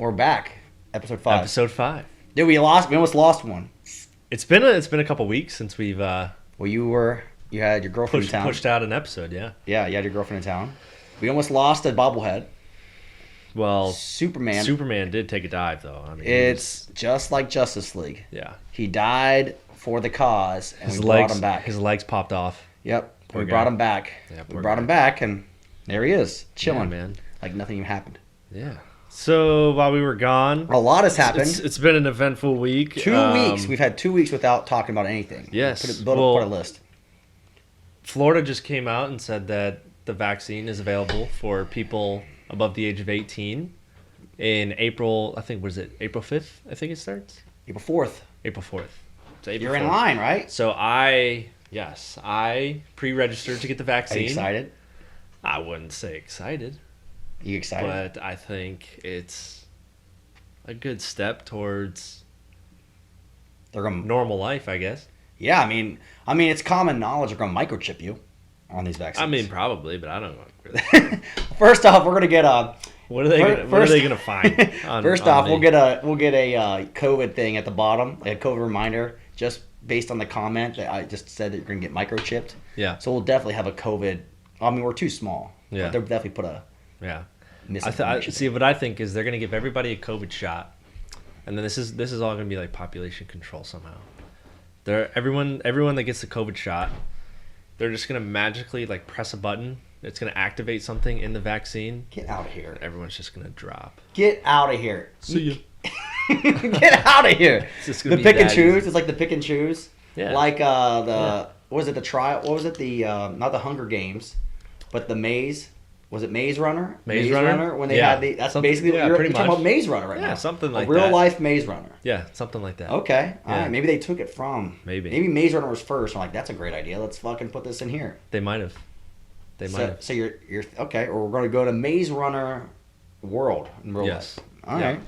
We're back. Episode 5. Episode 5. Dude, we almost lost one. It's been a couple weeks since we've Well, you had your girlfriend in town. pushed out an episode, yeah. Yeah, you had your girlfriend in town. We almost lost a bobblehead. Well, Superman did take a dive, though. I mean, it's just like Justice League. Yeah. He died for the cause, and we brought him back. His legs popped off. Yep. Poor we guy. brought him back. Yeah, we brought him back, and there he is, chilling, Yeah, man. like nothing even happened. Yeah. So while we were gone, A lot has happened. It's been an eventful week. 2 weeks. We've had 2 weeks without talking about anything. Yes. Put a list. Florida just came out and said that the vaccine is available for people above the age of 18 in April. I think, was it April 5th? I think it starts. April 4th. April 4th. So April You're in 4th. line, right? So I pre-registered to get the Are vaccine. you excited? I wouldn't say excited, Are you excited? but I think it's a good step towards They're gonna. normal life, I guess. Yeah, I mean, it's common knowledge they're gonna microchip you on these vaccines. I mean, probably, but I don't know. First off, we're gonna get a. What are they gonna find? First off, we'll get a COVID thing at the bottom, a COVID reminder, just based on the comment that I just said that you're gonna get microchipped. Yeah. So we'll definitely have a COVID. I mean, we're too small. Yeah. But they'll definitely put a. Yeah. Misinformation. See, what I think is they're gonna give everybody a COVID shot, and then this is all gonna be like population control somehow. Everyone that gets the COVID shot, they're just gonna magically like press a button. It's gonna activate something in the vaccine. Get out of here. And everyone's just gonna drop. Get out of here. See ya. Get out of here. It's just gonna The be pick and that choose. easy. It's like the pick and choose. Yeah. Like what was it, the trial? What was it, the not the Hunger Games, but the Maze? Was it Maze Runner? Maze Runner? When they Yeah. had the. That's Something- basically yeah, what you're pretty talking much. about. Maze Runner right now. Yeah, something like a real that. life Maze Runner. Yeah, something like that. Okay. All Yeah. right. Maybe they took it from. Maybe Maze Runner was first. I'm like, that's a great idea. Let's fucking put this in here. they might have. They might have. So you're okay, or we're going to go to Maze Runner World in real Yes. life. All right.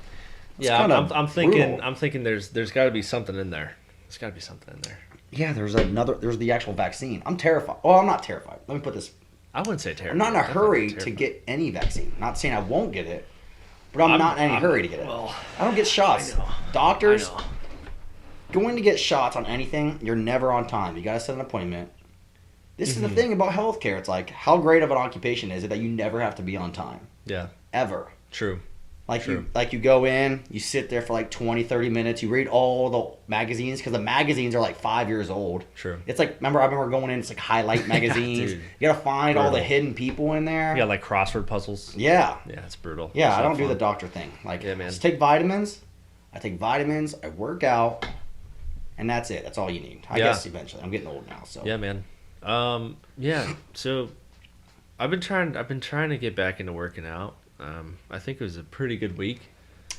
It's Yeah, kinda I'm thinking. brutal. I'm thinking. There's got to be something in there. There's got to be something in there. Yeah, there's the actual vaccine. I'm terrified. Well, I'm not terrified. Let me put this. I wouldn't say terrible. I'm not in a Definitely hurry to terrified. get any vaccine. Not saying I won't get it, but I'm not in any hurry to get it. Well, I don't get shots. I know. Doctors, I know. going to get shots on anything, you're never on time. You got to set an appointment. This is the thing about healthcare. It's like, how great of an occupation is it that you never have to be on time? Yeah. Ever. True. Like True. you go in, you sit there for like 20, 30 minutes, you read all the magazines, because the magazines are like 5 years old. True. It's like, I remember going in, it's like highlight magazines. Dude. You gotta find all the Brutal. hidden people in there. Yeah, like crossword puzzles. Yeah. Yeah, it's brutal. Yeah, It's I not don't do the fun. doctor thing. Like, Yeah, man. just take vitamins. I take vitamins, I work out, and that's it. That's all you need. I Yeah. guess eventually. I'm getting old now, so. Yeah, man. Yeah. So, I've been trying to get back into working out. I think it was a pretty good week.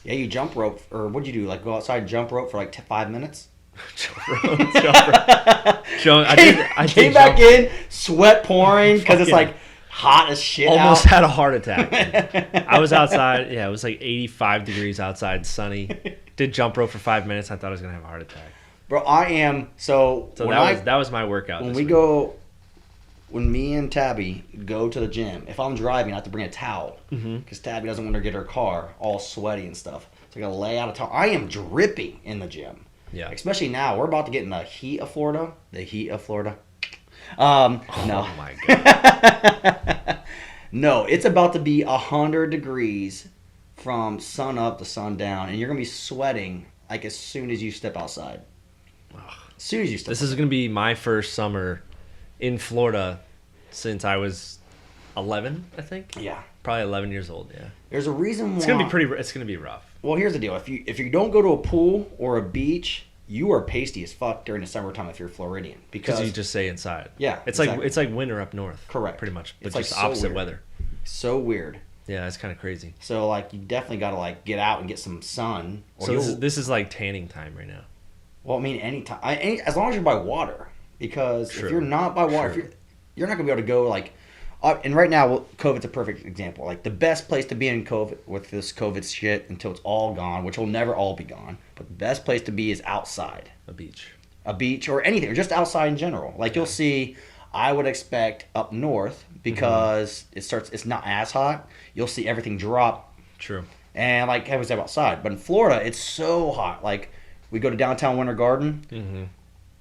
Yeah, you jump rope, or what'd you do? Like, go outside and jump rope for like 5 minutes? Jump rope. I did Came back in, sweat pouring, because it's like hot as shit almost out. had a heart attack. I was outside. Yeah, it was like 85 degrees outside, sunny. Did jump rope for 5 minutes. I thought I was gonna have a heart attack. Bro, I am, So when that was my workout. when this we week. go, when me and Tabby go to the gym, if I'm driving, I have to bring a towel because Tabby doesn't want to get her car all sweaty and stuff. So I gotta lay out a towel. I am dripping in the gym. Yeah. Especially now, we're about to get in the heat of Florida. The heat of Florida. No. Oh my god. No, it's about to be 100 degrees from sun up to sun down, and you're gonna be sweating like as soon as you step outside. As soon as you step. This is gonna be my first summer in Florida since I was 11, I think. Yeah. Probably 11 years old. Yeah. There's a reason why. It's gonna be pretty. It's gonna be rough. Well, here's the deal. If you don't go to a pool or a beach, you are pasty as fuck during the summertime if you're Floridian. Because you just stay inside. Yeah, It's exactly. like winter up north. Correct. Pretty much, but It's, like, just so opposite weird. weather. so weird. Yeah, it's kind of crazy. So like you definitely got to like get out and get some sun. Or So you'll, this is like tanning time right now. well, I mean, anytime, as long as you're by water, because True. if you're not by water, True. if you're not gonna be able to go like. And right now, well, COVID's a perfect example. Like the best place to be in COVID with this COVID shit until it's all gone, which will never all be gone. But the best place to be is outside, A beach. a beach or anything, or just outside in general. Like you'll see, I would expect up north because it's not as hot. You'll see everything drop True. And like I was outside. But in Florida, it's so hot. Like we go to downtown Winter Garden. Mm-hmm.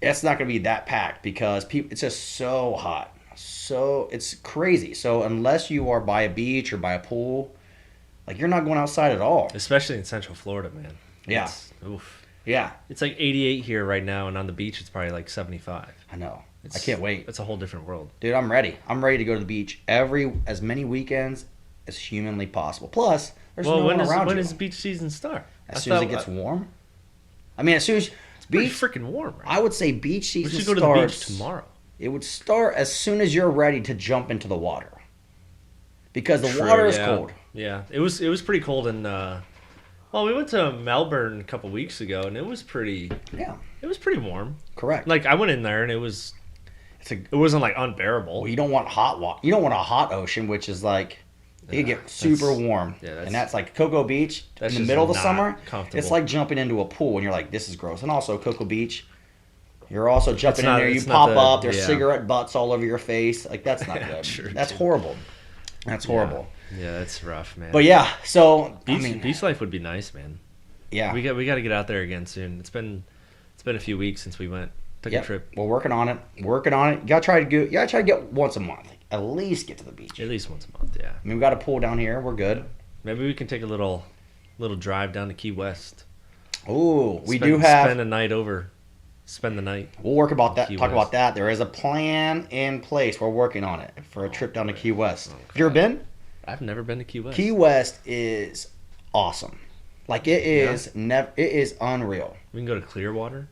It's not going to be that packed because it's just so hot. So it's crazy. So unless you are by a beach or by a pool, like you're not going outside at all. Especially in Central Florida, man. Yeah. Oof. Yeah. It's like 88 here right now, and on the beach it's probably like 75. I know. I can't wait. It's a whole different world. Dude, I'm ready. I'm ready to go to the beach as many weekends as humanly possible. Plus, there's no one around you. When does beach season start? As soon as it gets warm. I mean, as soon as beach freaking warm. Right? I would say beach season we should go to the beach tomorrow. It would start as soon as you're ready to jump into the water. Because the water is cold. Yeah. It was pretty cold in well, we went to Melbourne a couple weeks ago and it was pretty warm. Correct. Like I went in there and it wasn't like unbearable. Well, you don't want hot water. You don't want a hot ocean, which is like it get super warm. Yeah, and that's like Cocoa Beach in the middle of the summer. It's like jumping into a pool and you're like, this is gross. And also Cocoa Beach, you're also jumping in there. You pop up. There's cigarette butts all over your face. Like that's not good. True, that's horrible. That's horrible. Yeah, that's rough, man. But yeah, so beach life would be nice, man. Yeah, we got to get out there again soon. It's been a few weeks since we took a trip. We're working on it. You gotta try to get once a month. At least get to the beach. At least once a month, yeah. I mean, we got a pool down here. We're good. Maybe we can take a little drive down to Key West. Ooh, spend the night. We'll work about that. Talk about that. There is a plan in place. We're working on it for a trip down to Key West. Have you ever been? I've never been to Key West. Key West is awesome. Like it is it is unreal. We can go to Clearwater.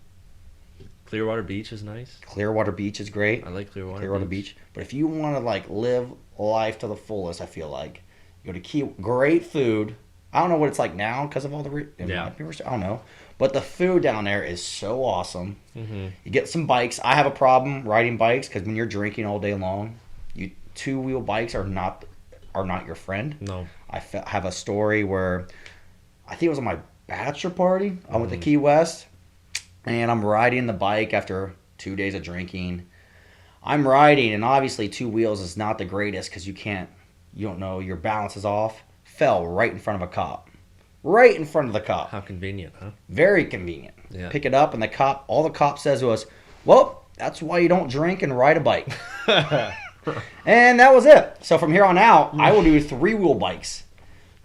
Clearwater Beach is nice. Clearwater Beach is great. I like Clearwater Beach. But if you want to like live life to the fullest, I feel like you go to great food. I don't know what it's like now because of all the I don't know. But the food down there is so awesome. Mm-hmm. You get some bikes. I have a problem riding bikes because when you're drinking all day long, two-wheel bikes are not your friend. No. I have a story where I think it was on my bachelor party. I went to Key West, and I'm riding the bike after 2 days of drinking. I'm riding, and obviously two wheels is not the greatest because you don't know, your balance is off. Fell right in front of a cop. Right in front of the cop. How convenient, huh? Very convenient. Yeah. Pick it up, and all the cop says was, well, that's why you don't drink and ride a bike. And that was it. So from here on out, I will do three-wheel bikes.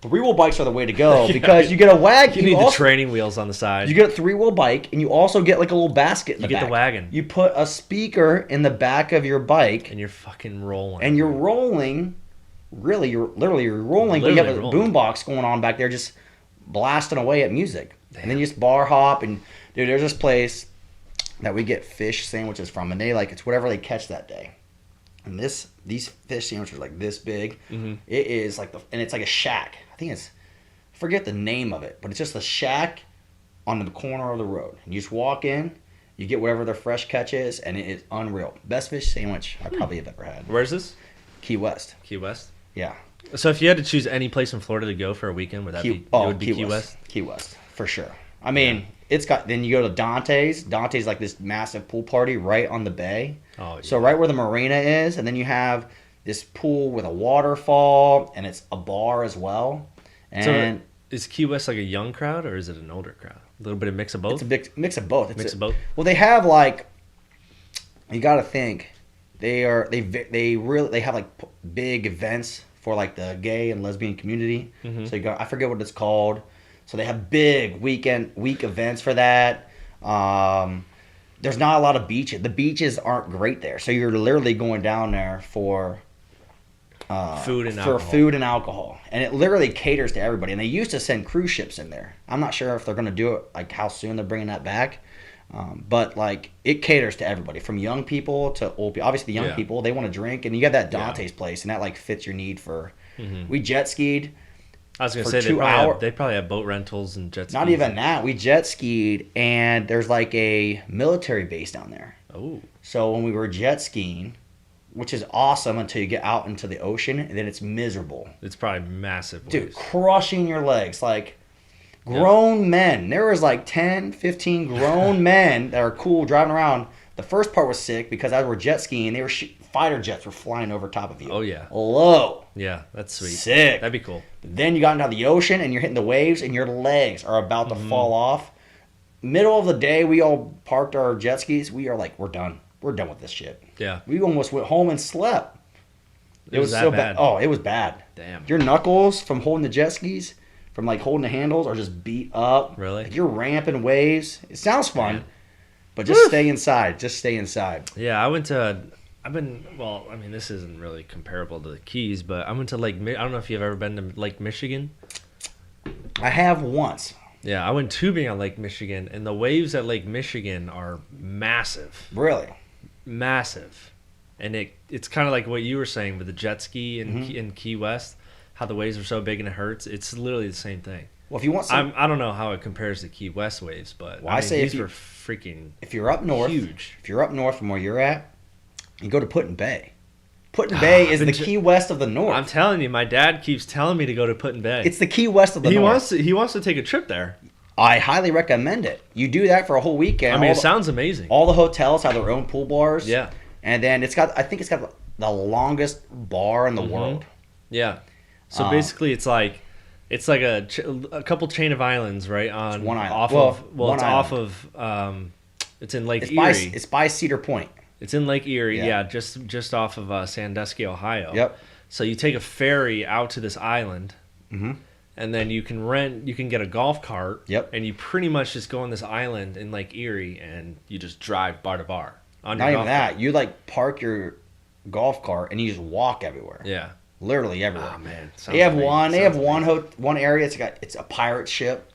Three-wheel bikes are the way to go because you get a wagon. You need the training wheels on the side. You get a three-wheel bike, and you also get like a little basket in the back. You get the wagon. You put a speaker in the back of your bike. And you're fucking rolling. And you're rolling. Really, you're rolling, but you have a boombox going on back there just blasting away at music. Damn. And then you just bar hop. And, dude, there's this place that we get fish sandwiches from, and it's whatever they catch that day. And these fish sandwiches are like this big. Mm-hmm. It is like and it's like a shack. I forget the name of it, but it's just a shack on the corner of the road. And you just walk in, you get whatever their fresh catch is, and it is unreal. Best fish sandwich I probably have ever had. Where's this? Key West. Key West? Yeah. So if you had to choose any place in Florida to go for a weekend, would it be Key West? Key West, for sure. I mean, then you go to Dante's. Dante's like this massive pool party right on the bay. Oh, yeah. So right where the marina is, and then you have this pool with a waterfall, and it's a bar as well. And so is Key West like a young crowd, or is it an older crowd? A little bit of mix of both? It's a mix of both. Mix of both? Well, they have like, you got to think, they have like big events for like the gay and lesbian community. Mm-hmm. So I forget what it's called. So they have big week events for that. There's not a lot of beaches. The beaches aren't great there. So you're literally going down there for food and alcohol. And it literally caters to everybody. And they used to send cruise ships in there. I'm not sure if they're going to do it, like how soon they're bringing that back. But like it caters to everybody, from young people to old people. Obviously, the young people, they want to drink, and you got that Dante's place, and that like fits your need for. Mm-hmm. We jet skied. I was gonna say they probably have boat rentals and jet skis. Not even that. We jet skied, and there's like a military base down there. Oh. So when we were jet skiing, which is awesome until you get out into the ocean, and then it's miserable. It's probably massive waves. Dude, crushing your legs, like. Grown men. There was like 10, 15 grown men that are cool driving around. The first part was sick because as we're jet skiing, they were fighter jets were flying over top of you. Oh, yeah. Low. Yeah, that's sweet. Sick. That'd be cool. Then you got into the ocean and you're hitting the waves and your legs are about to fall off. Middle of the day, we all parked our jet skis. We are like, we're done. We're done with this shit. Yeah. We almost went home and slept. It was that so bad. Oh, it was bad. Damn. Your knuckles from holding the jet skis, from like holding the handles, are just beat up. Really? Like, you're ramping waves. It sounds fun, Man. but just stay inside. Just stay inside. Yeah, well, I mean, this isn't really comparable to the Keys, but I went to I don't know if you've ever been to Lake Michigan. I have once. Yeah, I went tubing on Lake Michigan, and the waves at Lake Michigan are massive. Really? Massive. And it's kind of like what you were saying with the jet ski in Key West, how the waves are so big and it hurts. It's literally the same thing. Well, if you want some... I don't know how it compares to Key West waves, but Well, I say these if you- were freaking If you're up north... huge. If you're up north from where you're at, you go to Put-in Bay. Put-in Bay is the Key West of the north. I'm telling you, my dad keeps telling me to go to Put-in Bay. It's the Key West of the north. He wants to take a trip there. I highly recommend it. You do that for a whole weekend. I mean, it sounds amazing. All the hotels have their own pool bars. Yeah. And then I think it's got the longest bar in the world. Yeah. So basically, it's like a couple chain of islands, right? On one island. It's in Lake It's Erie. it's by Cedar Point. It's in Lake Erie, Yeah. yeah, just off of Sandusky, Ohio. Yep. So you take a ferry out to this island, and then you can get a golf cart. Yep. And you pretty much just go on this island in Lake Erie, and you just drive bar to bar on Not your even golf that. cart. You like park your golf cart and you just walk everywhere. Yeah. Literally everywhere. Oh man. They have amazing. one area. It's a pirate ship.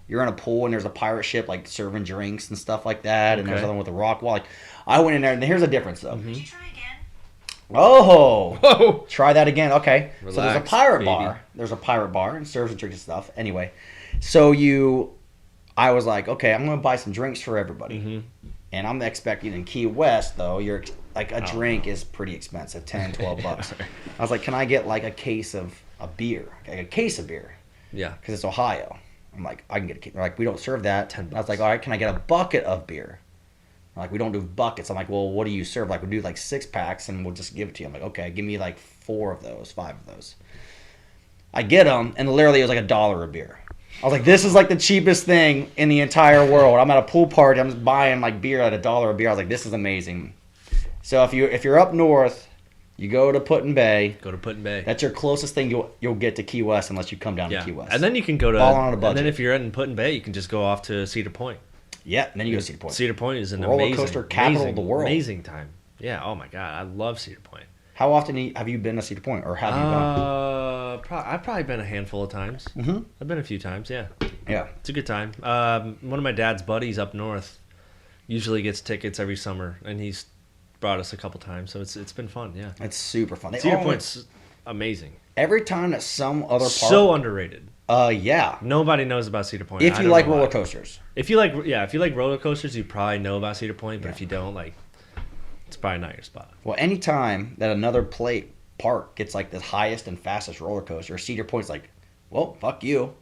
You're in a pool and there's a pirate ship like serving drinks and stuff like that. And there's Okay. another one with a rock wall. Like I went in there and here's the difference though. Did you try again? Oh, Whoa. try that again. Okay. So there's a Relax, pirate baby. bar. There's a pirate bar and serves drinks and stuff. Anyway, I was like, okay, I'm going to buy some drinks for everybody. And I'm expecting in Key West, though, you're like a drink is pretty expensive, 10, 12 bucks. I was like, can I get like a case of a beer? Like a case of beer. Yeah. Because it's Ohio. I'm like, I can get a case. They're like, we don't serve that. 10 I was like, all right, can I get a bucket of beer? They're like, we don't do buckets. I'm like, well, what do you serve? Like, we do like 6 packs and we'll just give it to you. I'm like, okay, give me like 4 of those, 5 of those. I get them, and literally it was like $1 a beer. I was like, this is like the cheapest thing in the entire world. I'm at a pool party. I'm just buying like beer at $1 a beer. I was like, this is amazing. So if you're up north, you go to Put-in Bay. Go to Put-in Bay. That's your closest thing you'll get to Key West unless you come down to Key West. And then you can go to All on a budget. And then if you're in Put-in Bay, you can just go off to Cedar Point. Yeah, and then you go to Cedar Point. Cedar Point is an Roller coaster capital of the world. Amazing time. Yeah. Oh my god, I love Cedar Point. How often have you been to Cedar Point, or have you gone? I've probably been a handful of times. I've been a few times. Yeah. Yeah. It's a good time. One of my dad's buddies up north usually gets tickets every summer, and he's brought us a couple times, so it's been fun. Yeah. It's super fun. Cedar Point's amazing. Every time that some other park. So underrated. Yeah. Nobody knows about Cedar Point. If I you don't like know why. roller coasters. If you like roller coasters, you probably know about Cedar Point. But if you don't, it's probably not your spot. Well, anytime that another park gets like the highest and fastest roller coaster, Cedar Point's like, well, fuck you.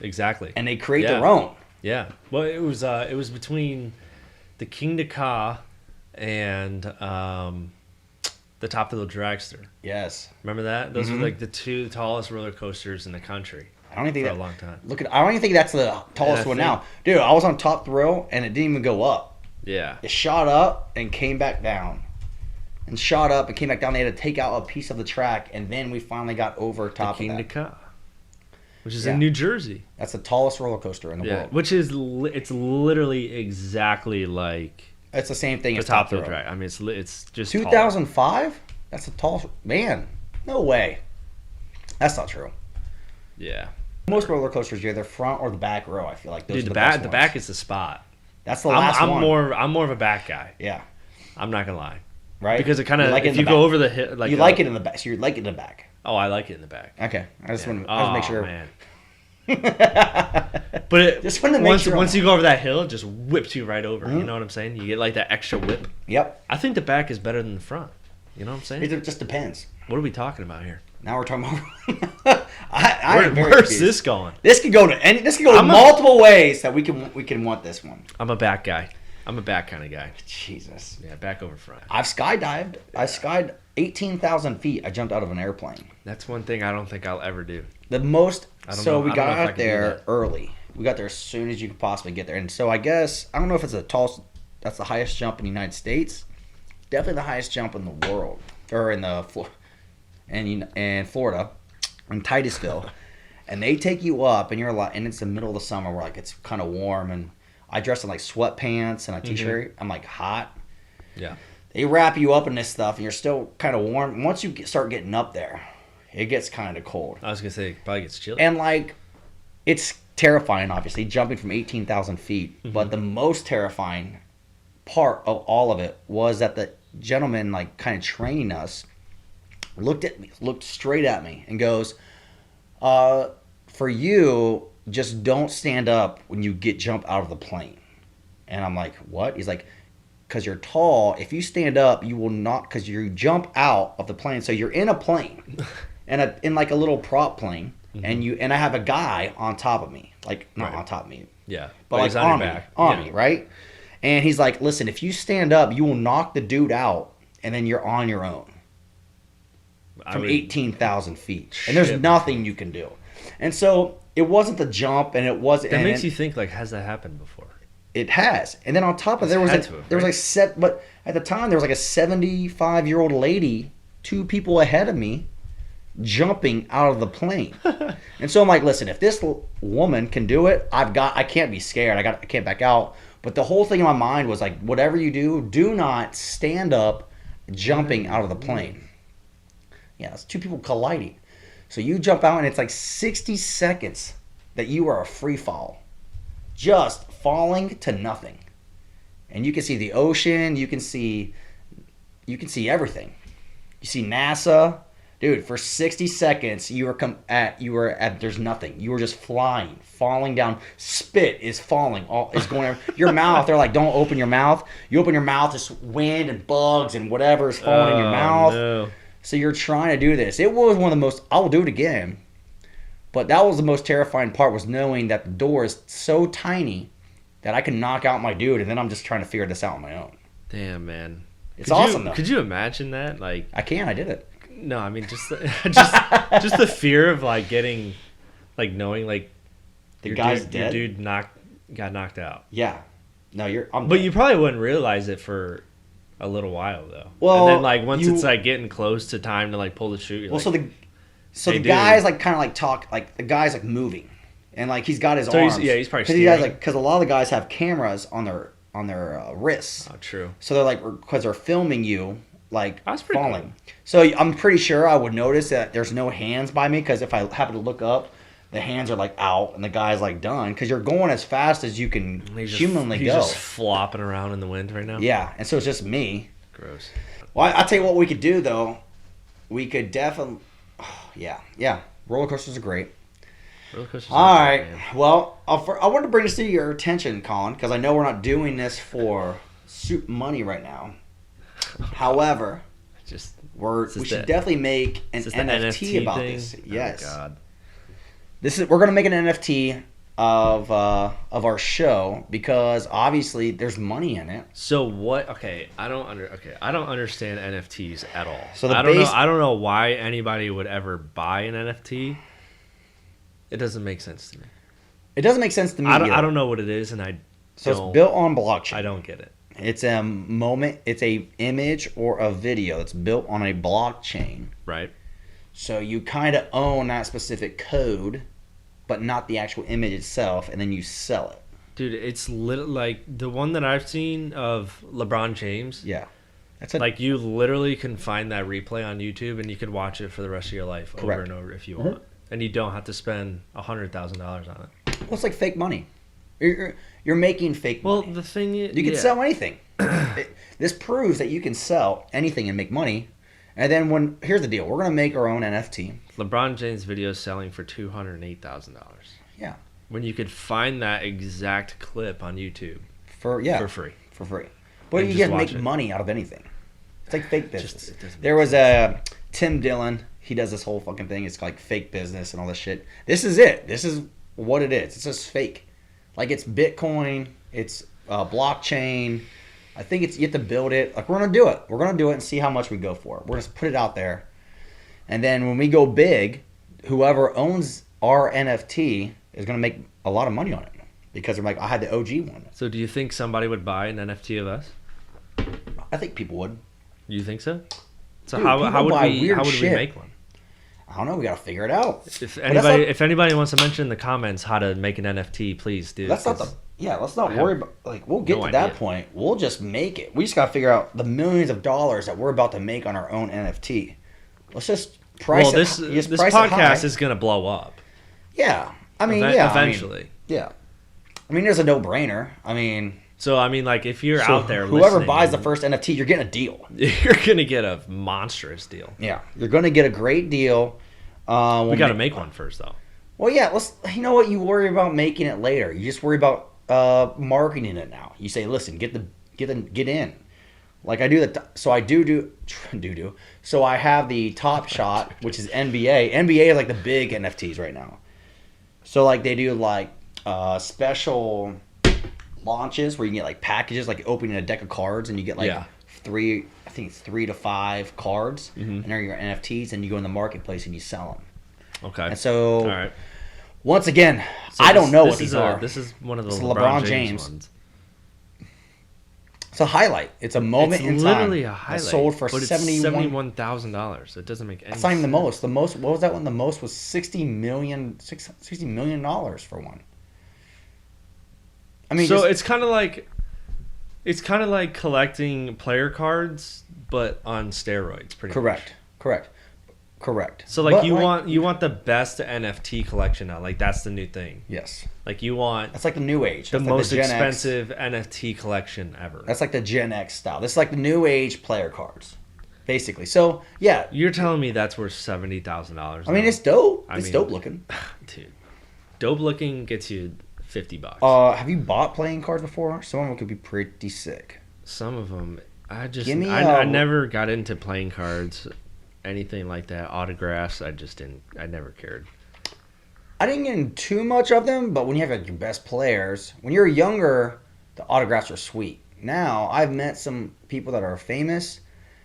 Exactly. And they create their own. Yeah. Well, it was between the King to Ka and the Top Thrill Dragster. Yes. Remember that? Those were like the 2 tallest roller coasters in the country. I don't even think for a long time. I don't even think that's the tallest one now. Dude, I was on Top Thrill and it didn't even go up. Yeah. It shot up and came back down. And shot up and came back down. They had to take out a piece of the track, and then we finally got over top King of to that. Ka, which is in New Jersey. That's the tallest roller coaster in the world. Which is it's literally exactly like It's the same thing the as Top Thrill Drag. I mean, it's just 2005? That's the tallest. Man, no way. That's not true. Yeah. Most roller coasters, you're either front or the back row. I feel like those Dude, are the best the ones. back is the spot. That's the last I'm one. I'm more of a back guy. Yeah. I'm not gonna lie. Right? Because it kind of if you back. go over the hit, you like it in the back. So you like it in the back. Oh, I like it in the back. Okay. I just want to make sure. Man. But it, Just wanted to make sure. once you go over that hill, it just whips you right over. You know what I'm saying? You get like that extra whip. Yep. I think the back is better than the front. You know what I'm saying? It just depends. What are we talking about here? Now we're talking about. I am very Where's confused. this going? This could go to multiple ways that we can want this one. I'm a back guy. I'm a back kind of guy. Jesus. Yeah, back over front. I've skydived. I skydived 18,000 feet. I jumped out of an airplane. That's one thing I don't think I'll ever do. The most. I don't So know- we I don't know got if I out could do there that. early. We got there as soon as you could possibly get there. And so I guess, I don't know if it's the tallest, that's the highest jump in the United States. Definitely the highest jump in the world. Or in Florida, in Titusville. And they take you up, and you're like, and it's the middle of the summer where like it's kind of warm, and I dress in like sweatpants and a t-shirt. I'm like hot. Yeah. They wrap you up in this stuff, and you're still kind of warm. Once you start getting up there, it gets kind of cold. I was gonna say it probably gets chilly. And like, it's terrifying, obviously, jumping from 18,000 feet. But the most terrifying part of all of it was that the gentleman, like, kind of training us, looked straight at me, and goes, "For you, just don't stand up when you jump out of the plane." And I'm like, "What?" He's like, "Because you're tall. If you stand up, you will not. Because you jump out of the plane. So you're in a plane, and in like a little prop plane." And I have a guy on top of me, like not Right. on top of me, Yeah. but like he's on your me, back. on Yeah. me, right? And he's like, "Listen, if you stand up, you will knock the dude out, and then you're on your own I from would- 18,000 feet, and there's Shit. nothing you can do." And so it wasn't the jump, and it wasn't. That and makes you think, like, has that happened before? It has, and then on top of It's there was had like to have, there was right? like set, but at the time there was like a 75-year-old lady, 2 people ahead of me, jumping out of the plane. And so I'm like, listen, if this woman can do it, I can't be scared. I can't back out. But the whole thing in my mind was like, whatever you do not stand up jumping out of the plane. Yeah, it's 2 people colliding. So you jump out, and it's like 60 seconds that you are a free fall, just falling to nothing. And you can see the ocean. You can see everything. You see NASA. Dude, for 60 seconds, you were at there's nothing. You were just flying, falling down. Spit is falling, is going. Your mouth. They're like, don't open your mouth. You open your mouth, it's wind and bugs and whatever is falling in your mouth. No. So you're trying to do this. It was one of the most. I will do it again, but that was the most terrifying part. Was knowing that the door is so tiny that I can knock out my dude, and then I'm just trying to figure this out on my own. Damn, man. It's awesome, though. Could you imagine that? Like, I did it. no, I mean, just just the fear of like getting, like knowing like The guy's dead. Your dude got knocked out. Yeah. No, But dead. you probably wouldn't realize it for a little while though. Well, and then like once it's like getting close to time to like pull the chute. You're Well, like, so Hey, the dude. guy's like kind of like talk like the guy's like moving, and like he's got his So he's- arms. yeah, he's probably because steering. because a lot of the guys have cameras on their wrists, oh, true. so they're like because they're filming you like That's pretty falling. cool. So I'm pretty sure I would notice that there's no hands by me because if I happen to look up, the hands are like out and the guy's like done because you're going as fast as you can He's humanly he's go. just flopping around in the wind right now. Yeah, and so it's just me. Gross. Well, I'll tell you what we could do, though. We could definitely... yeah. Roller coasters are great. Roller coasters. All are right. great, man. Well, I wanted to bring this to your attention, Colin, because I know we're not doing this for money right now. However, Just we should definitely make an is this the NFT about thing? this. Yes. Oh, God. We're going to make an NFT of our show because obviously there's money in it. So what? Okay, I don't understand NFTs at all. So the I don't base- know. I don't know why anybody would ever buy an NFT. It doesn't make sense to me. It doesn't make sense to me I either. don't know what it is, and I So don't. it's built on blockchain. I don't get it. It's a moment. It's a image or a video that's built on a blockchain. Right. So you kind of own that specific code, but not the actual image itself, and then you sell it. Dude, it's like the one that I've seen of LeBron James. Yeah, that's Like you literally can find that replay on YouTube, and you can watch it for the rest of your life over Correct. and over if you Mm-hmm. want, and you don't have to spend $100,000 on it. well, it's like fake money. You're making fake Well, money. the thing is, You can sell anything. This proves that you can sell anything and make money. And then here's the deal: we're gonna make our own NFT. LeBron James video is selling for $208,000. Yeah, When you could find that exact clip on YouTube for free. for free. But And you just can make watch it. money out of anything. It's like fake business. it doesn't There make was a Tim Dillon. He does this whole fucking thing. It's like fake business and all this shit. This is it. This is what it is. It's just fake. Like it's Bitcoin. It's blockchain. I think it's you have to build it. Like we're gonna do it. We're gonna do it and see how much we go for. We're gonna put it out there, and then when we go big, whoever owns our NFT is gonna make a lot of money on it because they're like, I had the OG one. So do you think somebody would buy an NFT of us? I think people would. You think so? So Dude, how would buy we weird how would we shit. make one? I don't know. We gotta figure it out. If But that's not- anybody wants to mention in the comments how to make an NFT, please do. Let's not let's not I worry have about like we'll get no to that idea. point. We'll just make it. We just gotta figure out the millions of dollars that we're about to make on our own NFT. Let's just price well, it. this just this price it high. podcast is gonna blow up. Yeah, I mean, yeah, eventually. I mean, there's a no-brainer. I mean, So I mean, like if you're so out there, whoever listening, buys the first NFT, you're getting a deal. you're gonna get a monstrous deal. Yeah, you're gonna get a great deal. We got to make one first, though. Well, yeah. Let's. You know what? You worry about making it later. You just worry about marketing it now. You say, listen, get in. Like I do so I do. So I have the Top Shot, which is NBA. NBA is like the big NFTs right now. So like they do like special launches where you get like packages, like opening a deck of cards, and you get like Yeah. three to five cards, Mm-hmm. and they're your NFTs, and you go in the marketplace and you sell them. Okay. And so all right. once again, So I don't know this what these is are. This is one of the This is LeBron, LeBron James, James. ones. It's a highlight. It's a moment It's in time. literally a highlight. It sold for but it's $71,000. It doesn't make any That's not even the sense. most. The most. What was that one? The most was $60 million for one. I mean, So just- it's kind of like collecting player cards, but on steroids, pretty much. correct. So like But, you want the best NFT collection now. Like that's the new thing. yes, Like you want that's like the new age. the That's like most Gen X. expensive NFT collection ever. That's like the Gen X style. This is like the new age player cards, basically. So yeah, You're telling me that's worth $70,000? I mean it's dope. I It's mean- dope looking. dude, dope looking gets you $50. Have you bought playing cards before? Some of them could be pretty sick. Some of them, Give me I a- never got into playing cards, anything like that. Autographs, I never cared. I didn't get in too much of them, but when you have like your best players, when you're younger, the autographs are sweet. Now, I've met some people that are famous.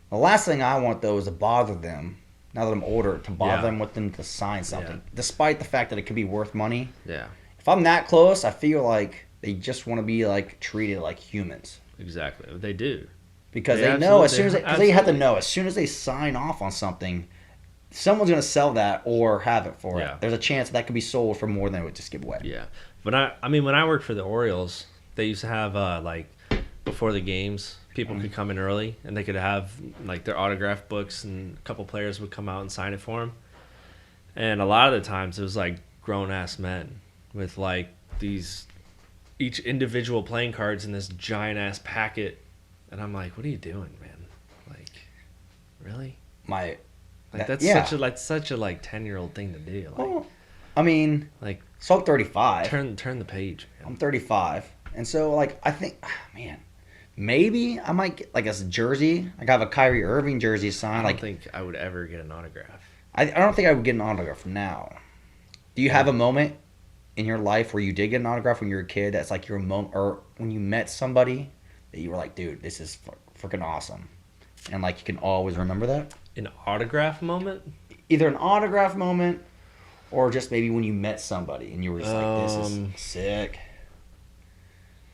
The last thing I want, though, is to bother them, now that I'm older, to bother Yeah. them with them to sign something. Yeah. Despite the fact that it could be worth money. Yeah, If I'm that close, I feel like they just want to be like treated like humans. exactly. They do. Because They they know as absolutely- soon as because they have to absolutely. know as soon as they sign off on something, someone's going to sell that or have it for Yeah. it. There's a chance that could be sold for more than it would just give away. Yeah, but I mean, when I worked for the Orioles, they used to have like before the games, people could come in early and they could have like their autograph books, and a couple players would come out and sign it for them. And a lot of the times, it was like grown ass men with like these each individual playing cards in this giant ass packet, and I'm like, what are you doing, man? Like, really? My Like that's yeah. such a like 10-year-old thing to do. Like, Well, I mean, like so I'm 35. turn the page, man. I'm 35, and so like I think, man, maybe I might get like a jersey. Like I have a Kyrie Irving jersey I signed. don't Like think I would ever get an autograph. I don't think I would get an autograph now. Do you have a moment in your life where you did get an autograph when you were a kid? That's like your moment, or when you met somebody that you were like, dude, this is freaking awesome, and like you can always remember that. An autograph moment? Either an autograph moment, or just maybe when you met somebody and you were just like, this is Um, sick.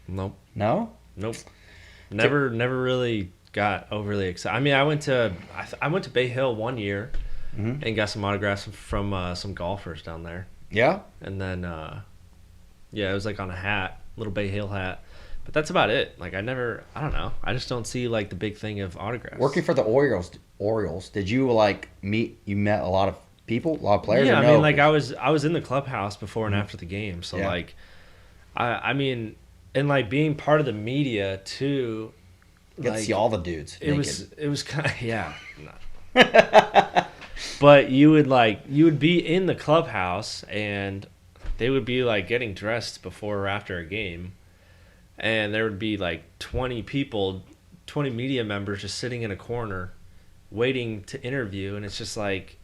Nope. No? Nope. Never really got overly excited. I mean, I went to Bay Hill one year Mhm. and got some autographs from some golfers down there. Yeah? And then yeah, it was like on a hat, little Bay Hill hat. But that's about it. Like I don't know. I just don't see like the big thing of autographs. Working for the Orioles, did you like met a lot of people, a lot of players? Yeah, or I no? mean, like I was in the clubhouse before and after the game, so Yeah. like, I mean, and like being part of the media too. you get to like, see all the dudes. it naked. was kind of yeah. But you would be in the clubhouse and they would be like getting dressed before or after a game, and there would be like 20 people, 20 media members just sitting in a corner waiting to interview, and it's just like,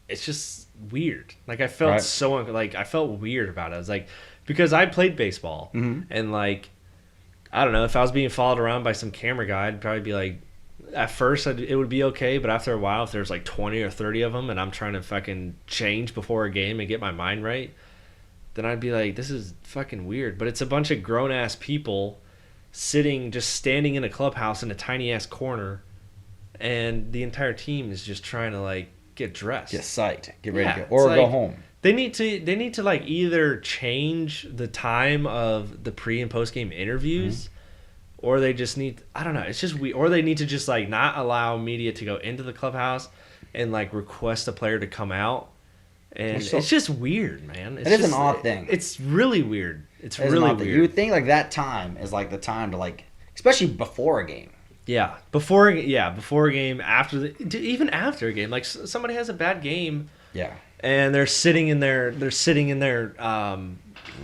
it's just weird. Like I felt Right. I felt weird about it. I was like, because I played baseball Mhm. and like I don't know. If I was being followed around by some camera guy, I'd probably be like, at first it would be okay, but after a while, if there's like 20 or 30 of them and I'm trying to fucking change before a game and get my mind right, then I'd be like, this is fucking weird. But it's a bunch of grown ass people just standing in a clubhouse in a tiny ass corner, and the entire team is just trying to like get dressed, Get psyched, get ready to go, it's or go like, home. They need to like either change the time of the pre and post game interviews, or they just need, I don't know, it's just weird. Or they need to just like not allow media to go into the clubhouse and like request a player to come out. And it's just weird, man. It is an odd thing. It's really weird. It's It is really an odd thing. weird. You would think like that time is like the time to like, especially before a game. Yeah, before a game, even after a game, like somebody has a bad game. Yeah. And they're sitting in their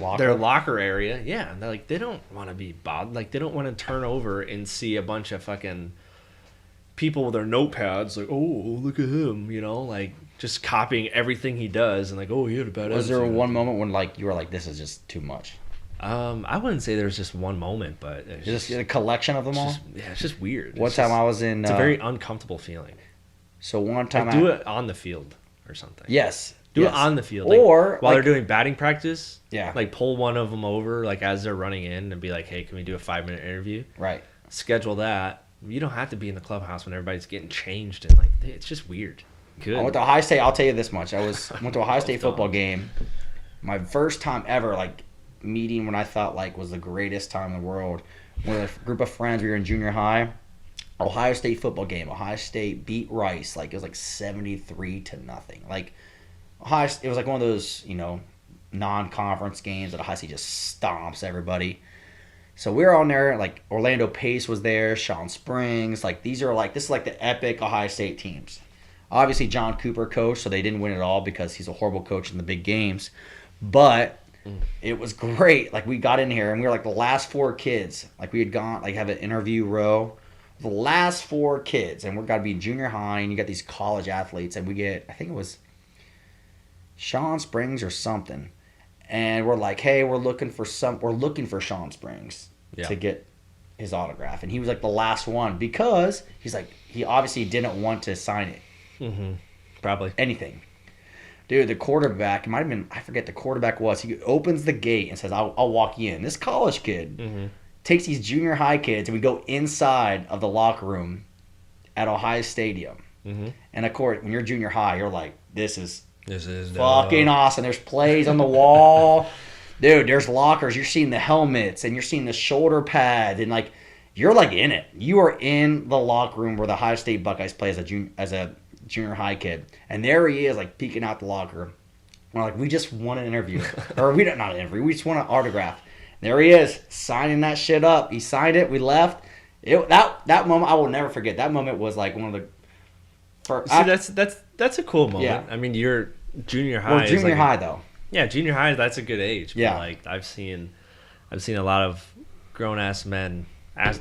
locker area. Yeah, and they're like, they don't want to be bothered. Like, they don't want to turn over and see a bunch of fucking people with their notepads. Like, oh, look at him, like just copying everything he does. And like, oh, he had a bad attitude. Was there one moment when like you were like, this is just too much? I wouldn't say there was just one moment, but it's Just a collection of them all. It's just weird. One time I was in. It's a very uncomfortable feeling. So one time do it on the field or something. Yes. Do it on the field. Like, or while like, they're doing batting practice. Yeah. Like pull one of them over like as they're running in and be like, hey, can we do a 5-minute interview? Right. Schedule that. You don't have to be in the clubhouse when everybody's getting changed and like it's just weird. Good. I went to Ohio State. I'll tell you this much. I went to a Ohio State football game. My first time ever like meeting when I thought like was the greatest time in the world. With a group of friends, we were in junior high. Ohio State football game. Ohio State beat Rice. Like it was like 73-0. Like it was like one of those, non-conference games that Ohio State just stomps everybody. So we were on there, like Orlando Pace was there, Sean Springs. Like this is like the epic Ohio State teams. Obviously John Cooper coached, so they didn't win it all because he's a horrible coach in the big games. But it was great. Like we got in here and we were like the last 4 kids. Like we had gone, like have an interview row. The last 4 kids, and we're got to be junior high, and you got these college athletes, and we get, I think it was Sean Springs or something, and we're like, hey, we're looking for Sean Springs to get his autograph, and he was like the last one because he's like he obviously didn't want to sign it, probably anything. Dude, the quarterback, it might have been, I forget the quarterback was. He opens the gate and says, I'll walk you in. This college kid takes these junior high kids, and we go inside of the locker room at Ohio Stadium. And of course, when you're junior high, you're like, this is fucking awesome. There's plays on the wall. Dude, there's lockers. You're seeing the helmets, and you're seeing the shoulder pads, and like you're like in it. You are in the locker room where the Ohio State Buckeyes play as a junior high kid. And there he is, like peeking out the locker. We're like, we just want an interview. Or we don't, not an interview, we just want an autograph. There he is, signing that shit up. He signed it. We left. That moment I will never forget. That moment was like one of the first. See, that's a cool moment. Yeah. I mean, you're junior high. Well, junior high though. Yeah, junior high. That's a good age. But yeah. Like I've seen a lot of grown ass men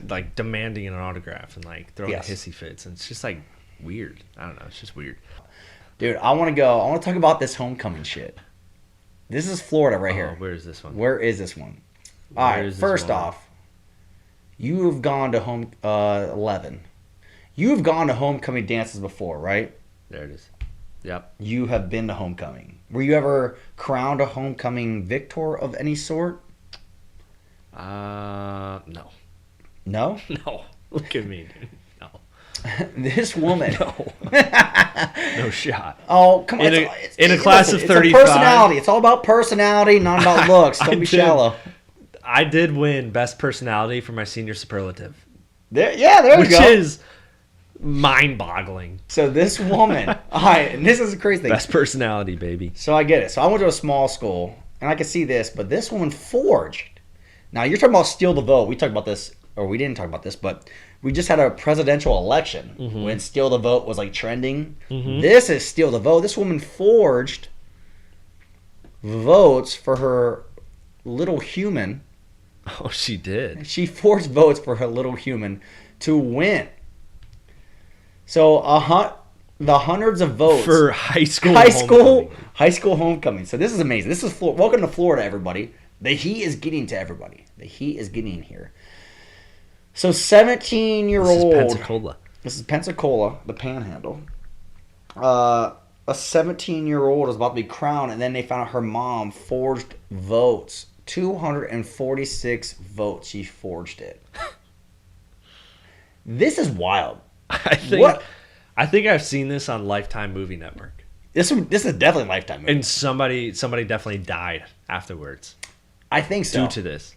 like demanding an autograph and like throwing hissy fits, and it's just like weird. I don't know. It's just weird. Dude, I want to talk about this homecoming shit. This is Florida right here. Where is this one? Where is this one? All right, first off, you have gone to 11. You have gone to homecoming dances before, right? There it is. Yep. You have been to homecoming. Were you ever crowned a homecoming victor of any sort? No. No? No. Look at me, dude. No. This woman. No. No shot. Oh, come on. In a class of 35. It's a personality. It's all about personality, not about looks. Don't be shallow. I did win best personality for my senior superlative. There you go. Which is mind-boggling. So this woman, all right, and this is the crazy thing. Best personality, baby. So I get it. So I went to a small school, and I could see this, but this woman forged. Now, you're talking about steal the vote. We talked about this, or we didn't talk about this, but we just had a presidential election when steal the vote was like trending. This is steal the vote. This woman forged votes for her little human. Oh, she did. She forged votes for her little human to win. So the hundreds of votes for high school homecoming. So this is amazing. This is welcome to Florida, everybody. The heat is getting to everybody. The heat is getting here. So This is 17-year-old. Pensacola. This is Pensacola, the Panhandle. A 17-year-old is about to be crowned, and then they found out her mom forged votes. 246 votes. She forged it. This is wild. I think I've seen this on Lifetime Movie Network. This is definitely Lifetime movie. And somebody definitely died afterwards. I think so. Due to this.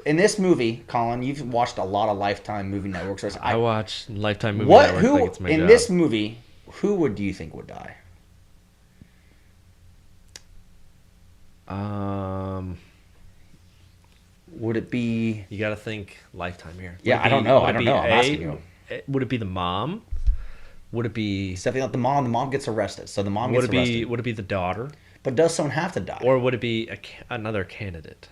In this movie, Colin, you've watched a lot of Lifetime Movie Networks. I watch Lifetime Movie Network like it's my job. This movie, who do you think would die? Would it be? You got to think Lifetime here. Yeah, I don't know. I'm asking you. Would it be the mom? Would it be? It's definitely not the mom. The mom gets arrested, so the mom gets arrested. Would it be the daughter? But does someone have to die? Or would it be another candidate?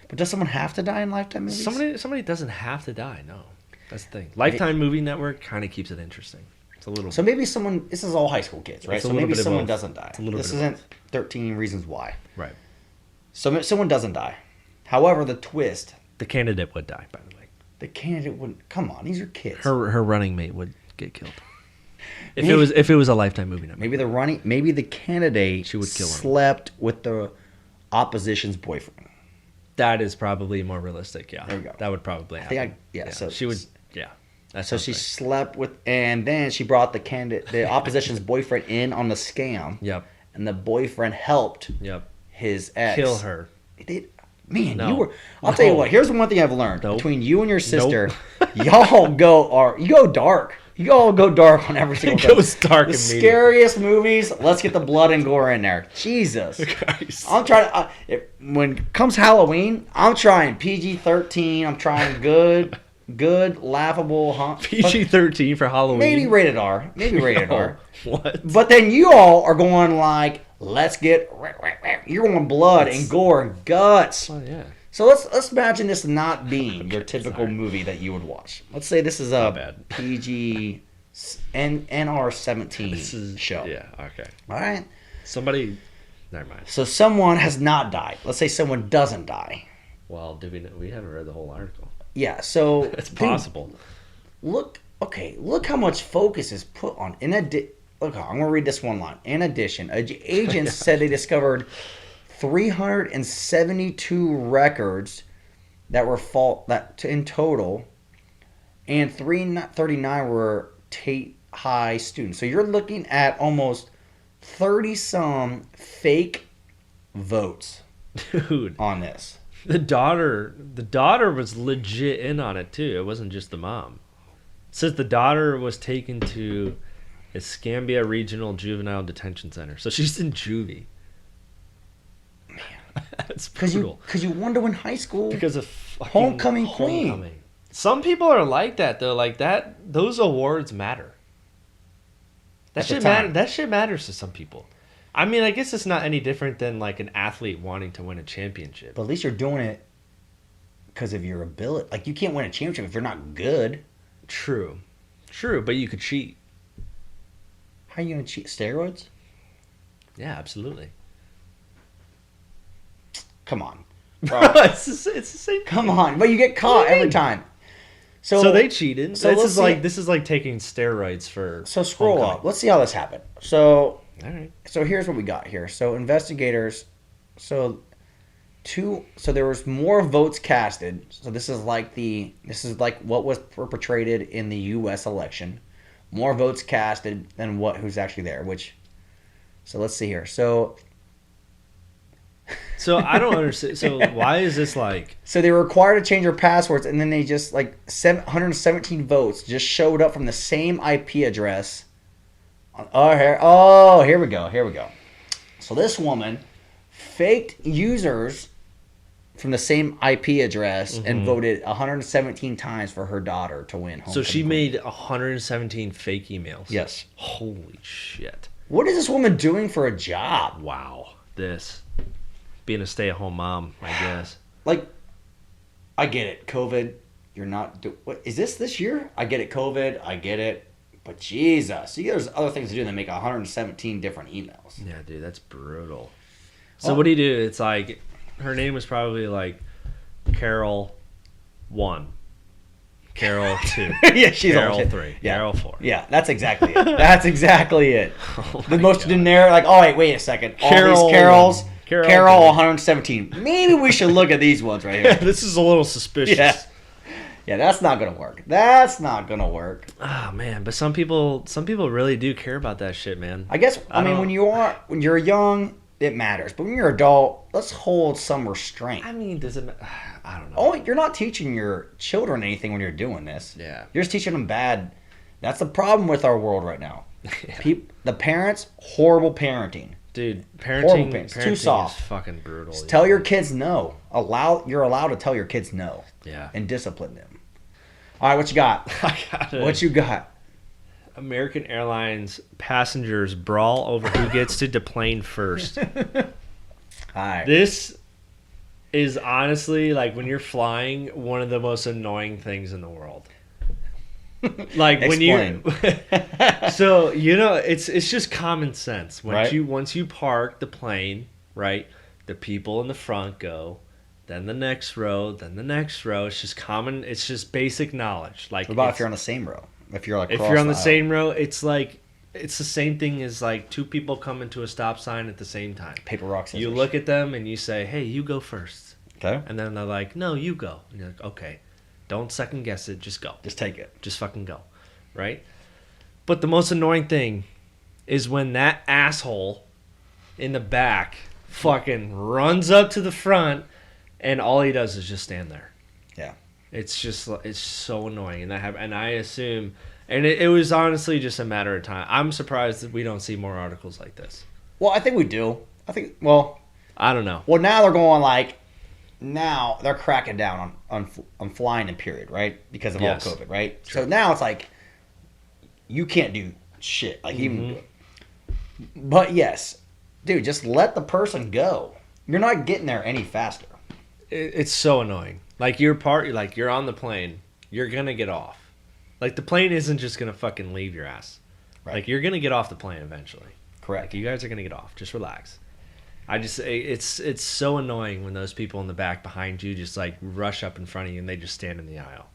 But does someone have to die in Lifetime movies? Somebody doesn't have to die. No, that's the thing. Lifetime Movie Network kind of keeps it interesting. It's a little. So maybe someone. This is all high school kids, right? So maybe someone doesn't die. This isn't 13 Reasons Why. Right. So someone doesn't die. However, the twist. The candidate would die, by the way. The candidate wouldn't. Come on, these are kids. Her running mate would get killed. If it was a Lifetime Movie Network. Maybe the candidate she would kill him. Slept with the opposition's boyfriend. That is probably more realistic. Yeah. There we go. That would probably happen. So she would. Yeah. So she slept with, and then she brought the opposition's boyfriend in on the scam. Yep. And the boyfriend helped. Yep. His ex kill her. Man, you were. I'll tell you what. Here's one thing I've learned between you and your sister. Y'all you go dark. You all go dark on every single thing. It goes dark. The scariest movies. Let's get the blood and gore in there. Jesus. Christ. I'm trying. When comes Halloween, I'm trying PG-13. I'm trying good, laughable. PG-13 for Halloween. Maybe rated R. What? But then you all are going like, let's get. You're going blood and gore and guts. Oh yeah. So let's imagine this not being your typical movie that you would watch. Let's say this is a PG NR-17 show. Yeah. Okay. All right. Never mind. So someone has not died. Let's say someone doesn't die. Well, we haven't read the whole article. Yeah. So it's possible. Look how much focus is put on. Look, I'm gonna read this one line. In addition, agents said they discovered 372 records that were in total, and 339 were Tate High students. So you're looking at almost 30-some fake votes, dude, on this. The daughter was legit in on it too. It wasn't just the mom. It says the daughter was taken to Escambia Regional Juvenile Detention Center. So she's in juvie. That's brutal. Because you wonder when high school. Because of homecoming queen. Some people are like that though. Like that, those awards matter. That shit matters to some people. I mean, I guess it's not any different than like an athlete wanting to win a championship. But at least you're doing it because of your ability. Like you can't win a championship if you're not good. True, but you could cheat. How are you gonna cheat? Steroids? Yeah, absolutely. Come on, bro. it's the same. Come on, but you get caught every time. So they cheated. So this is like taking steroids for. So scroll up. Let's see how this happened. So all right. So here's what we got here. So investigators. So there was more votes casted. So this is like what was perpetrated in the U.S. election. More votes casted than who's actually there. So let's see here. So I don't understand. So why is this like? So they were required to change their passwords, and then they just 717 votes just showed up from the same IP address. Here we go. So this woman faked users from the same IP address and voted 117 times for her daughter to win. So she made 117 fake emails. Yes. Holy shit. What is this woman doing for a job? Wow. Being a stay-at-home mom, I guess. I get it. COVID. You're not. What is this year? I get it. COVID. I get it. But Jesus, there's other things to do than make 117 different emails. Yeah, dude, that's brutal. So what do you do? It's like her name was probably like Carol 1. Carol 2. Yeah, she's Carol old. 3. Yeah. Carol 4. Yeah, that's exactly it. That's exactly it. Oh The my most God. generic, like, oh, wait a second. All Carol these Carols, 1. Carol 3. 117. Maybe we should look at these ones right here. This is a little suspicious. Yeah. Yeah, that's not going to work. That's not going to work. Oh man, but some people really do care about that shit, man. I guess, I mean, don't- when you're young, it matters. But when you're an adult, let's hold some restraint. I mean, does it? I don't know. Oh, you're not teaching your children anything when you're doing this. Yeah. You're just teaching them bad. That's the problem with our world right now. Yeah. The parents, horrible parenting. Dude, Horrible parenting parents. Too is soft. fucking brutal. Just yeah. tell your kids no. You're allowed to tell your kids no Yeah. and discipline them. All right, what you got? I got it. What you got? American Airlines passengers brawl over who gets to deplane first. All right. This is honestly, like, when you're flying, one of the most annoying things in the world. Like when you So, you know, it's just common sense. Once you park the plane, right? The people in the front go, then the next row, then the next row. It's just basic knowledge. Like, What about if you're on the same row? If you're like if you're on the same row, it's like it's the same thing as like two people coming to a stop sign at the same time. paper, rock, scissors. You look at them and you say, "Hey, you go first." Okay. And then they're like, "No, you go." And you're like, "Okay. Don't second guess it. Just go. Just take it. Just fucking go." Right? But the most annoying thing is when that asshole in the back fucking runs up to the front and all he does is just stand there. Yeah. It's so annoying, and I assume, and it was honestly just a matter of time. I'm surprised that we don't see more articles like this. Well, I think we do. I don't know. Well, now they're going like, now they're cracking down on flying in period, right? Because of Yes. all COVID, right? Sure. So now it's like, you can't do shit. Like, even do it. But yes, dude, just let the person go. You're not getting there any faster. It's so annoying. Like, you're on the plane, you're gonna get off. Like, the plane isn't just gonna fucking leave your ass. Right. Like, you're gonna get off the plane eventually. Correct. Like, you guys are gonna get off. Just relax. It's so annoying when those people in the back behind you just like rush up in front of you and they just stand in the aisle.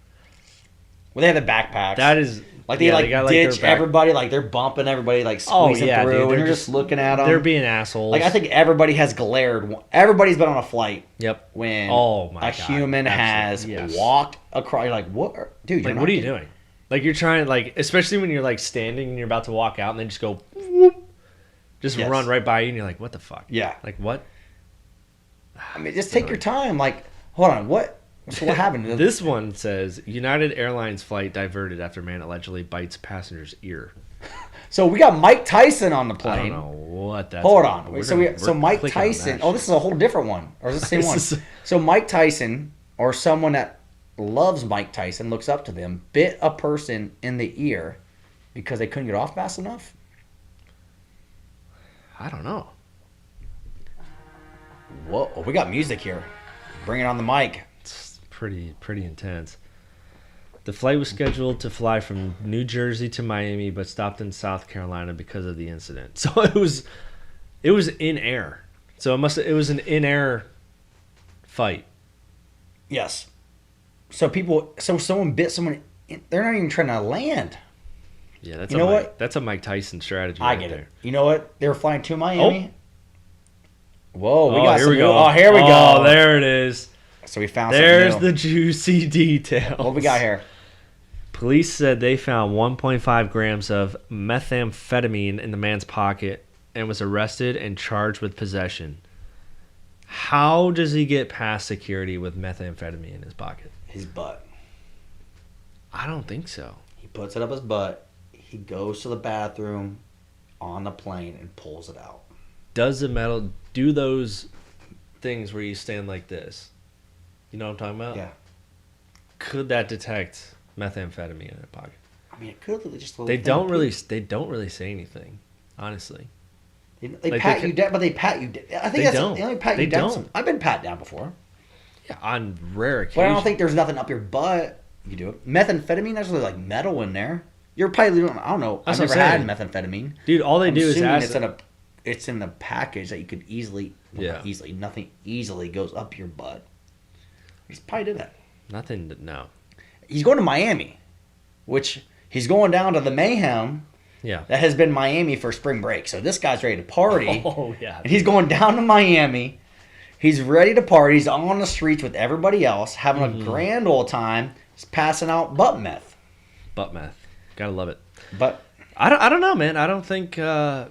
Well, they have the backpacks. That is like they got, ditch their back- everybody. Like they're bumping everybody, like squeezing through, dude, and you're just looking at them. They're being assholes. Like, I think everybody has glared. Everybody's been on a flight Yep. when Oh my a God. human has Absolutely. Yes. walked across. You're like, what, dude? You're Like, not what are you getting- doing? Like, you're trying, like, especially when you're like standing and you're about to walk out and then just go, whoop, just Yes. run right by you and you're like, what the fuck? Yeah. Like, what? I mean, just take your time. Like, hold on, what? So what happened? This one says United Airlines flight diverted after man allegedly bites passenger's ear. So we got Mike Tyson on the I plane. don't know what that's. Hold about, on. but So we're Mike clicking on Tyson. that Oh, this is a whole different one, or is this the same one? This is- So Mike Tyson, or someone that loves Mike Tyson, looks up to them, bit a person in the ear because they couldn't get off fast enough. I don't know. Whoa, we got music here. Bring it on the mic. It's pretty intense. The flight was scheduled to fly from New Jersey to Miami, but stopped in South Carolina because of the incident. So it was in air. So it was an in air fight. Yes. So someone bit someone. They're not even trying to land. Yeah, that's You know what? That's a Mike Tyson strategy. I right get there. it. You know what? They were flying to Miami. Whoa, we Oh, got here some. we go. Oh, here we go. Oh, there it is. So we found. There's something new. the juicy details. What we got here? Police said they found 1.5 grams of methamphetamine in the man's pocket and was arrested and charged with possession. How does he get past security with methamphetamine in his pocket? His butt. I don't think so. He puts it up his butt. He goes to the bathroom on the plane and pulls it out. Does the metal do those things where you stand like this? You know what I'm talking about? Yeah. Could that detect methamphetamine in a pocket? I mean, it could look just a little. They thing don't of really. poop. They don't really say anything, honestly. They like, pat they you could- down, but they pat you. I think They that's don't. they only pat They you down. don't. I've been pat down before, Yeah, on rare occasions. but I don't think there's nothing up your butt. You do it. Methamphetamine. There's really like metal in there. You're probably. I don't know. That's I've what never I'm had saying. methamphetamine. Dude, all they I'm do is assuming acid. it's in the package that you could easily. Well, Yeah. not easily. Nothing easily goes up your butt. You just probably did that. Nothing. No. He's going to Miami, which he's going down to the mayhem Yeah. that has been Miami for spring break. So this guy's ready to party. Oh yeah. And he's going down to Miami. He's ready to party. He's on the streets with everybody else, having a grand old time. He's passing out butt meth. Butt meth. Gotta love it. But I don't know, man. I don't think the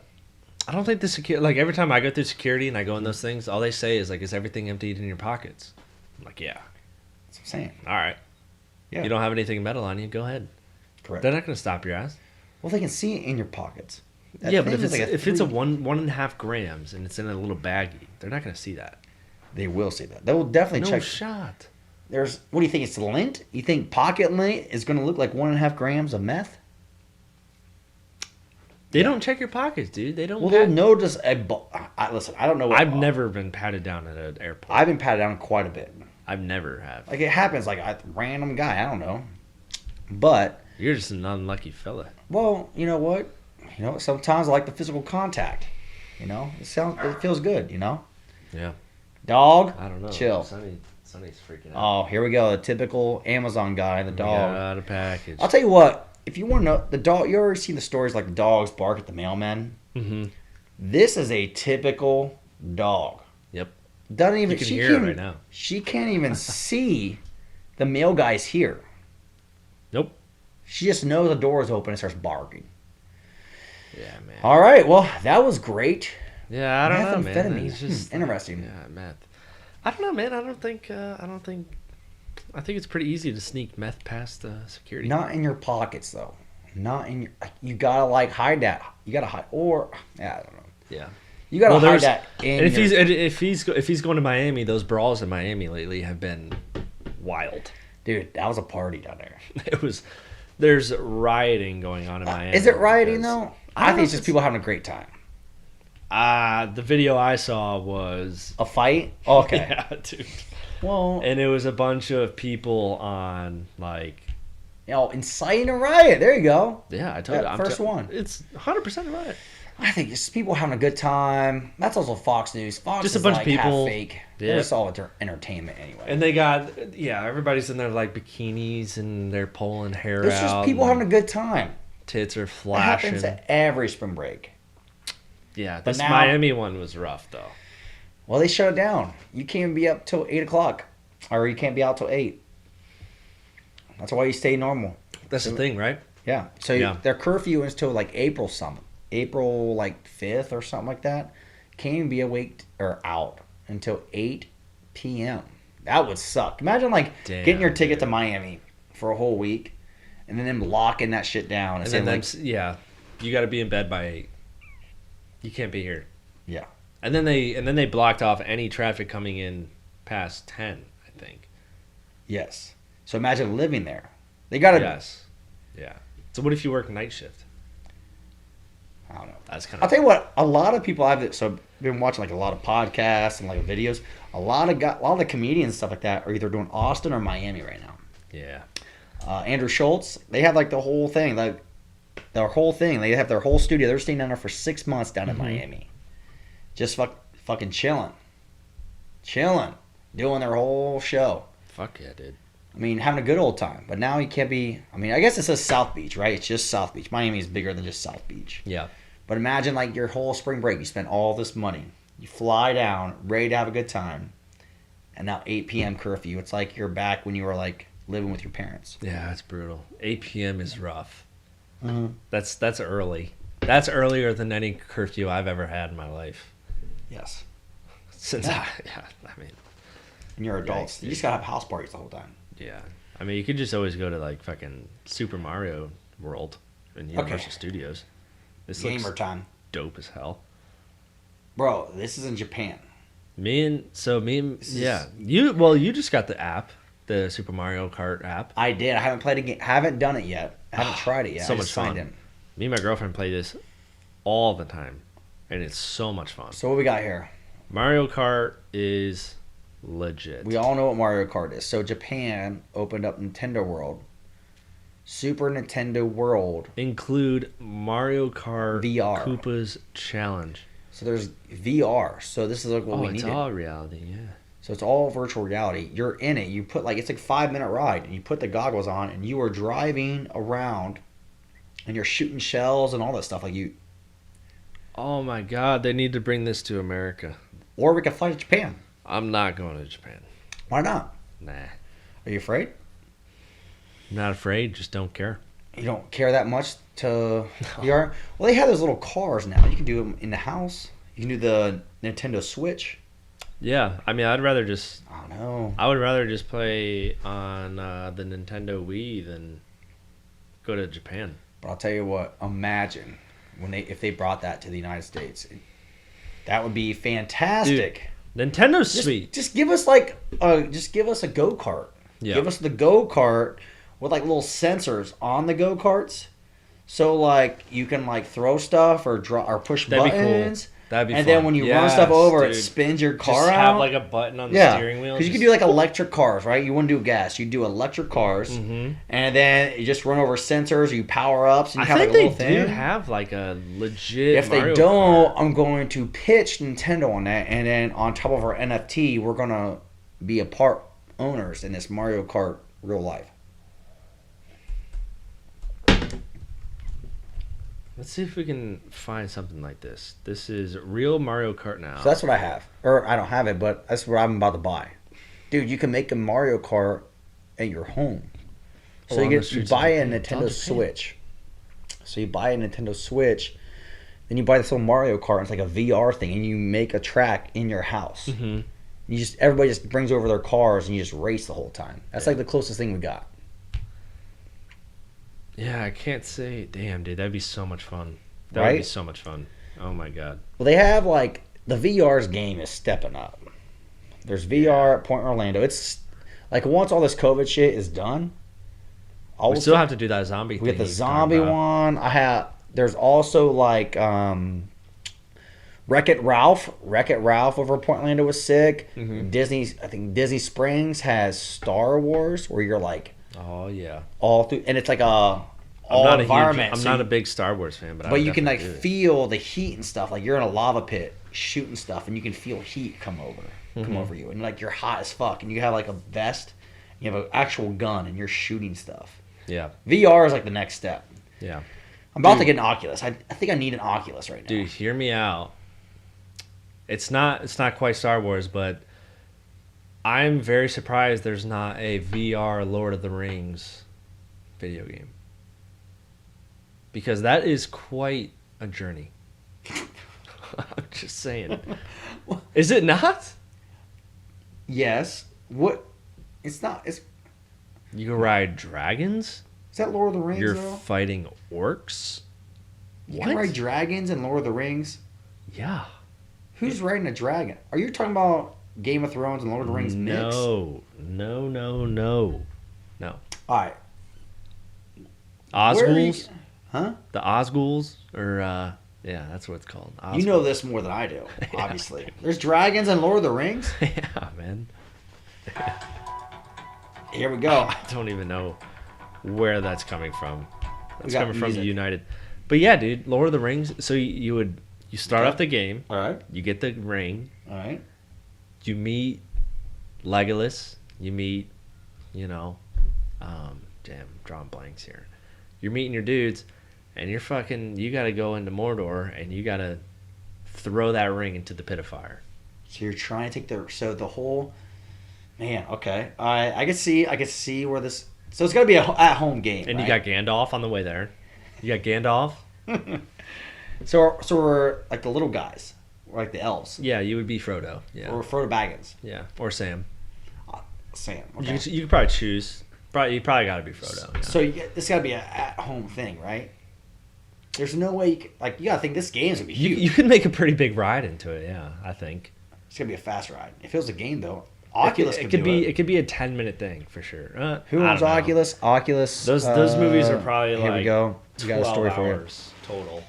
security, like every time I go through security and I go in those things, all they say is like, is everything emptied in your pockets? I'm like, yeah. that's what I'm saying. All right. Yeah. You don't have anything metal on you, go ahead. Correct. They're not going to stop your ass. Well, they can see it in your pockets. That Yeah, but thing if is it's like if it's a three- 1.5 grams and it's in a little baggie, they're not going to see that. They will see that. They will definitely No check. shot. There's. What do you think? It's lint? You think pocket lint is going to look like 1.5 grams of meth? They don't check your pockets, dude. They don't. Well, they'll notice listen, I don't know. I've never been patted down at an airport. I've been patted down quite a bit. I've never have. Like it happens. Like a random guy. I don't know. But You're just an unlucky fella. well, you know what? Sometimes I like the physical contact. It feels good. Yeah. Dog. I don't know. Chill. Sonny's freaking out. Oh, here we go. The typical Amazon guy. The We dog. got a package. I'll tell you what. If you want to know the dog, you already seen the stories like the dogs bark at the mailman. Mm-hmm. This is a typical dog. Yep. Doesn't even. You can she hear can't, it right now. She can't even see the mail guys here. Nope. She just knows the door is open and starts barking. Yeah, man. All right. Well, that was great. Yeah, I don't know, man. Methamphetamine. It's just Interesting. Yeah, meth. I don't know, man. I think it's pretty easy to sneak meth past security. Not in your pockets though. Not in your. You gotta hide that. You gotta hide, or I don't know. Yeah. You gotta hide there's- that in. And if your, he's going to Miami, those brawls in Miami lately have been wild. dude, that was a party down there. There's rioting going on in Miami. Is it rioting because- though? I think it's just people having a great time. The video I saw was A fight? Okay. yeah, dude. Well, And it was a bunch of people on like inciting a riot. There you go. yeah, I told you. That first one. It's 100% a riot. I think it's people having a good time. That's also Fox News. Fox Just a is bunch of like half people. fake. Yeah. They're just all entertainment anyway. And they got everybody's in their like bikinis and they're pulling hair There's out. just people and having a good time. tits are It flashing. happens at every spring break. Yeah, But this now- Miami one was rough though. Well, they shut it down. You can't be up till 8 o'clock, or you can't be out till 8. That's why you stay normal. That's the thing, right? Yeah. So Yeah. their curfew is till like April 5th or something like that. Can't even be awake or out until 8 p.m. That would suck. Imagine getting your ticket to Miami for a whole week, and then them locking that shit down and, And then saying you got to be in bed by 8. You can't be here. yeah. And then they blocked off any traffic coming in past 10, I think. Yes. So imagine living there. They gotta. Yes. Yeah. So what if you work night shift? I don't know. That's kind I'll of tell you what. A lot of people I've been watching a lot of podcasts and videos. A lot of the comedians and stuff like that are either doing Austin or Miami right now. yeah. Andrew Schultz, they have the whole thing, their whole thing. They have their whole studio. They're staying down there for 6 months down in Miami, just fucking chilling, doing their whole show. Fuck yeah, dude. I mean, having a good old time. But now you can't be. I mean, I guess it says South Beach, right? It's just South Beach. Miami is bigger than just South Beach. Yeah. But imagine your whole spring break. You spend all this money. You fly down, ready to have a good time, and now 8 p.m. curfew. It's like you're back when you were living with your parents. Yeah, it's brutal. 8 p.m. is rough. Mm-hmm. That's early. That's earlier than any curfew I've ever had in my life. Yes. Since Yeah. I mean, And you're adults. Yikes, You just gotta have house parties the whole time. yeah. I mean, you could just always go to fucking Super Mario World in Universal Okay. Studios. This Gamer looks time. dope as hell. Bro, this is in Japan. You just got the app, the Super Mario Kart app. I did. I haven't played a game. Haven't done it yet. I haven't tried it yet. So I much just signed fun. in. Me and my girlfriend play this all the time, and it's so much fun. So what we got here? Mario Kart is legit. We all know what Mario Kart is. So Japan opened up Nintendo World. Super Nintendo World. Include Mario Kart VR. Koopa's Challenge. So there's VR. So this is what we It's needed. all reality, yeah. So it's all virtual reality. You're in it. You put like it's like 5 minute ride, and you put the goggles on, and you are driving around, and you're shooting shells and all that stuff. Like you, Oh my God, they need to bring this to America. or we could fly to Japan. I'm not going to Japan. Why not? Nah. Are you afraid? I'm not afraid, just don't care. You don't care that much to VR? Well, they have those little cars now. You can do them in the house. You can do the Nintendo Switch. Yeah, I mean, I don't know. I would rather just play on the Nintendo Wii than go to Japan. But I'll tell you what. Imagine if they brought that to the United States. That would be fantastic. Dude, Nintendo's sweet. Just give us a go-kart. Yeah. Give us the go-kart with like little sensors on the go-karts, so like you can like throw stuff or push That'd buttons. Be cool. That'd be and fun. then when you run stuff over, dude. it spins your car just out. have like a button on the steering wheel. Because you can do like electric cars, right? You wouldn't do gas. You do electric cars, and then you just run over sensors. You power ups. And you have think like a little they thing. do have like a legit. If Mario they don't, Kart. I'm going to pitch Nintendo on that, and then on top of our NFT, we're gonna be a part owners in this Mario Kart real life. Let's see if we can find something like this. This is real Mario Kart now. So that's what I have. Or I don't have it, but that's what I'm about to buy. Dude, you can make a Mario Kart at your home. So you buy a Nintendo Switch. So you buy a Nintendo Switch, then you buy this little Mario Kart, and it's like a VR thing, and you make a track in your house. Everybody just brings over their cars, and you just race the whole time. That's like the closest thing we got. Yeah, I can't say. Damn, dude, that'd be so much fun. That would Right? be so much fun. Oh my God. Well, they have like the VR's game is stepping up. There's VR at Point Orlando. It's like once all this COVID shit is done, We still have to do that zombie thing. we get the he's talking zombie about. one. There's also like Wreck-It Ralph. Wreck-It Ralph over at Point Orlando was sick. I think Disney Springs has Star Wars where you're like Oh yeah. all through, and it's like I'm not environment. I'm so not you- a big Star Wars fan, but I But would you can like definitely do it. feel the heat and stuff. Like you're in a lava pit shooting stuff, and you can feel heat come over you, and like you're hot as fuck, and you have like a vest, you have an actual gun, and you're shooting stuff. Yeah. VR is like the next step. Yeah. I'm about to get an Oculus. I think I need an Oculus right now. Dude, hear me out. It's not quite Star Wars, but I'm very surprised there's not a VR Lord of the Rings video game. Because that is quite a journey. I'm just saying. Is it not? Yes. What? It's not. Is You can ride dragons? that Lord of the Rings? You're though? fighting orcs? You can ride dragons in Lord of the Rings. Yeah. Who's riding a dragon? Are you talking about Game of Thrones and Lord of the Rings mix? No. No. All right. Osgools? Huh? The Osgools? Or, yeah, that's what it's called. Osgools. You know this more than I do, obviously. There's dragons in Lord of the Rings? Yeah, man. Here we go. I don't even know where that's coming from. That's got coming from music. the United. But yeah, dude, Lord of the Rings. So you start Okay. off the game. All right. You get the ring. All right. You meet Legolas. You meet, damn, drawing blanks here. You're meeting your dudes, and you gotta go into Mordor, and you gotta throw that ring into the pit of fire. So you're trying to take the whole, man. Okay. I can see where this. So it's gotta be an at-home game. And right? you got Gandalf on the way there. You got Gandalf. So we're like the little guys. We're like the elves. Yeah, you would be Frodo. Yeah. Or Frodo Baggins. Yeah, or Sam. Sam. Okay. You could probably choose. You probably got to be Frodo. Yeah. So this got to be an at-home thing, right? There's no way you got to think this game's going to be huge. You could make a pretty big ride into it. Yeah, I think. It's going to be a fast ride. It feels a game, though. Oculus It could be. do it. It could be a 10-minute thing for sure. Who I owns don't know. Oculus? Oculus. Those movies are probably here like we go. We got a story 12 for you. hours total.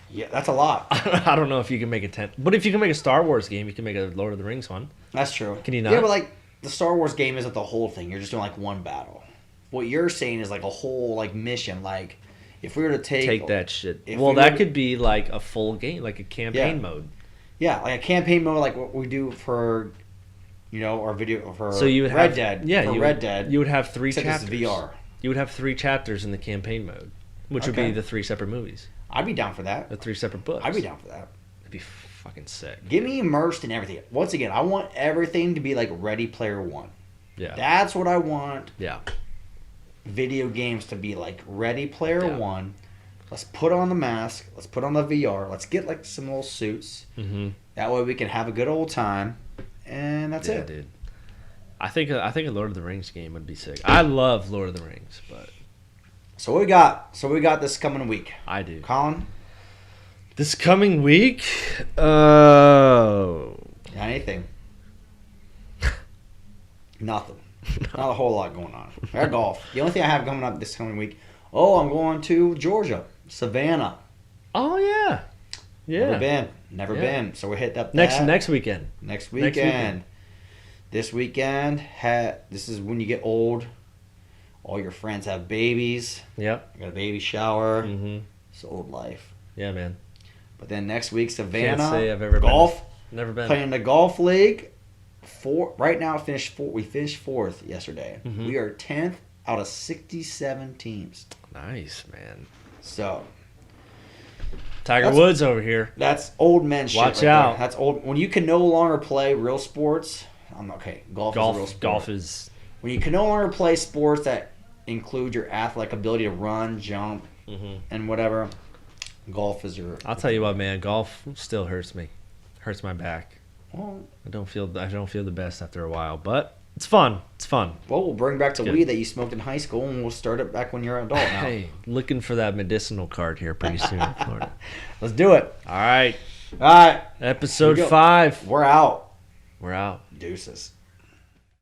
Yeah, that's a lot. I don't know if you can make a 10, but if you can make a Star Wars game, you can make a Lord of the Rings one. That's true. Can you not? Yeah, but like the Star Wars game isn't the whole thing. You're just doing like one battle. What you're saying is like a whole like mission. Like if we were to take that shit. if Well, we that were- could be like a full game, like a campaign mode. Yeah, like a campaign mode, like what we do for or video for So you would Red have Dead. Yeah, for Red Dead. You would have 3 except chapters. It's VR. You would have 3 chapters in the campaign mode, which would Okay. be the 3 separate movies, I'd be down for that. the 3 separate books. I'd be down for that. That'd be fucking sick. Get me immersed in everything. Once again, I want everything to be like Ready Player One. Yeah. That's what I want. Yeah. Video games to be like Ready Player Yeah. One. Let's put on the mask. Let's put on the VR. Let's get like some little suits. Mm-hmm. That way we can have a good old time. And that's it. Dude. I think a Lord of the Rings game would be sick. I love Lord of the Rings, but So what we got? So we got this coming week. I do. Colin? This coming week, oh, Anything? Nothing. Not a whole lot going on. I got golf. The only thing I have coming up this coming week. Oh, I'm going to Georgia, Savannah. oh yeah, Never Yeah. been. So we hit up next that. next weekend. Next weekend. weekend. This weekend, this is when you get old. All your friends have babies. Yep. You got a baby shower. Mm-hmm. It's old life. Yeah, man. But then next week, Savannah. say I've ever golf. Never been. Playing the golf league. Right now, we finished fourth yesterday. Mhm. We are 10th out of 67 teams. Nice, man. So Tiger That's- Woods over here. that's old man shit. Watch right there. out. That's old. When you can no longer play real sports. Okay, golf is a real sport. Golf is. When you can no longer play sports that include your athletic ability to run, jump, Mm-hmm. and whatever, golf is your. I'll tell you what, man. Golf still hurts me. Hurts my back. Well, I don't feel the best after a while, but it's fun. It's fun. we'll bring back the Good. weed that you smoked in high school, and we'll start it back when you're an adult now. Hey, looking for that medicinal card here pretty soon in Florida. Let's do it. All right, All right, episode Here we go. 5. We're out. We're out. Deuces.